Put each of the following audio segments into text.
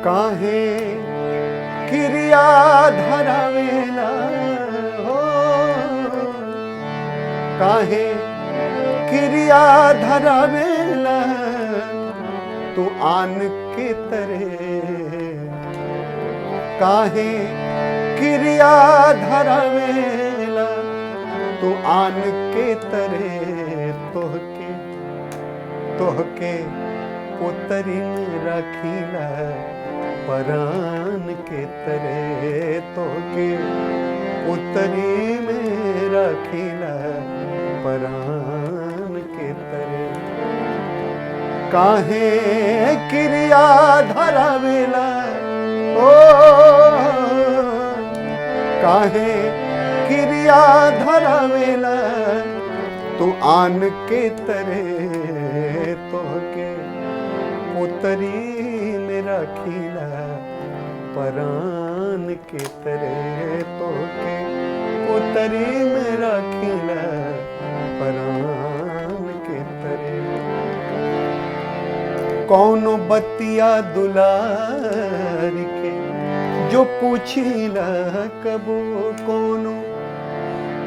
काहे क्रिया धरावेला हो, काहे क्रिया धरावेला तू आन के तरे, काहे क्रिया धरावेला तू आन के तरे, तोहके पुतरी रखीला परान के तरे, तोहके पुतरी में रखीला परान के तरे। काहे क्रिया धरावेला ओ, काहे क्रिया धरावेला तू आन के तरे, तोहके पुतरी में रखीला परान के तरे, तोहके पुतरी में रखीला परान के तरे। कौनो बतिया दुलार के जो पूछीला कबो,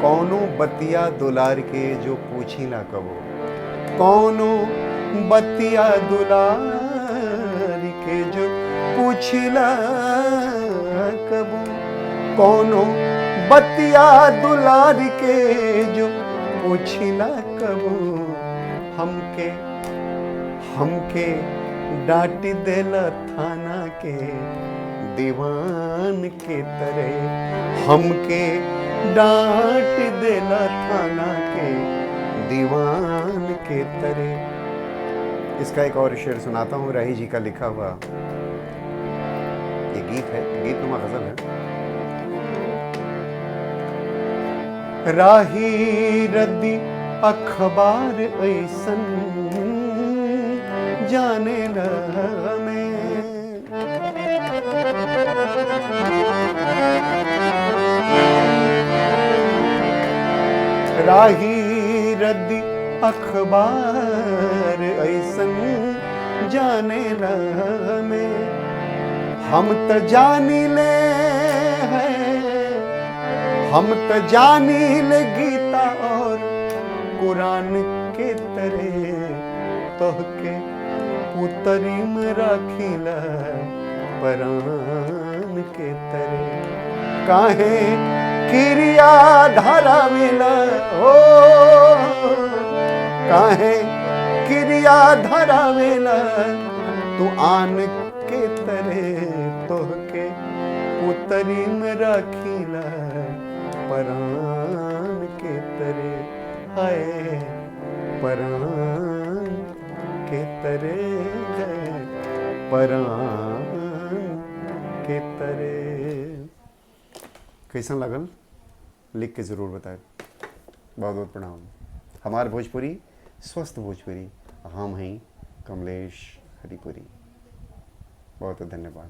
कौनो बतिया दुलार के जो पूछीला कबो, कौनो बतिया दुलार के जो पूछीला कबो, कौनो बतिया दुलार के जो पूछीला कबो, हमके डांट देला थाना के दीवान के तरह, हमके डांट देला थाना के दीवान के तरह। इसका एक और शेर सुनाता हूँ, राही जी का लिखा हुआ ये गीत है, गीत नुमा गजल है। राही रद्दी अखबार ऐसन जाने लगा मैं, राही रद्दी अखबार ऐसन जाने लगा मैं, हम त जानी ले हैं, हम त जानी ले गीता और कुरान के तरह, तोहके पुतरी में रखीला परान के तरह। काहे क्रिया धरावेला हो, काहे क्रिया धरावेला तू आन के तरह, तोहके पुतरी में रखीला परान के तरह। हाय परान के तरह, परान के तरह। कैसन लगल लिख के ज़रूर बताए। बहुत बहुत प्रणाम। हमार भोजपुरी स्वस्थ भोजपुरी, हम हैं कमलेश हरिपुरी। बहुत बहुत धन्यवाद।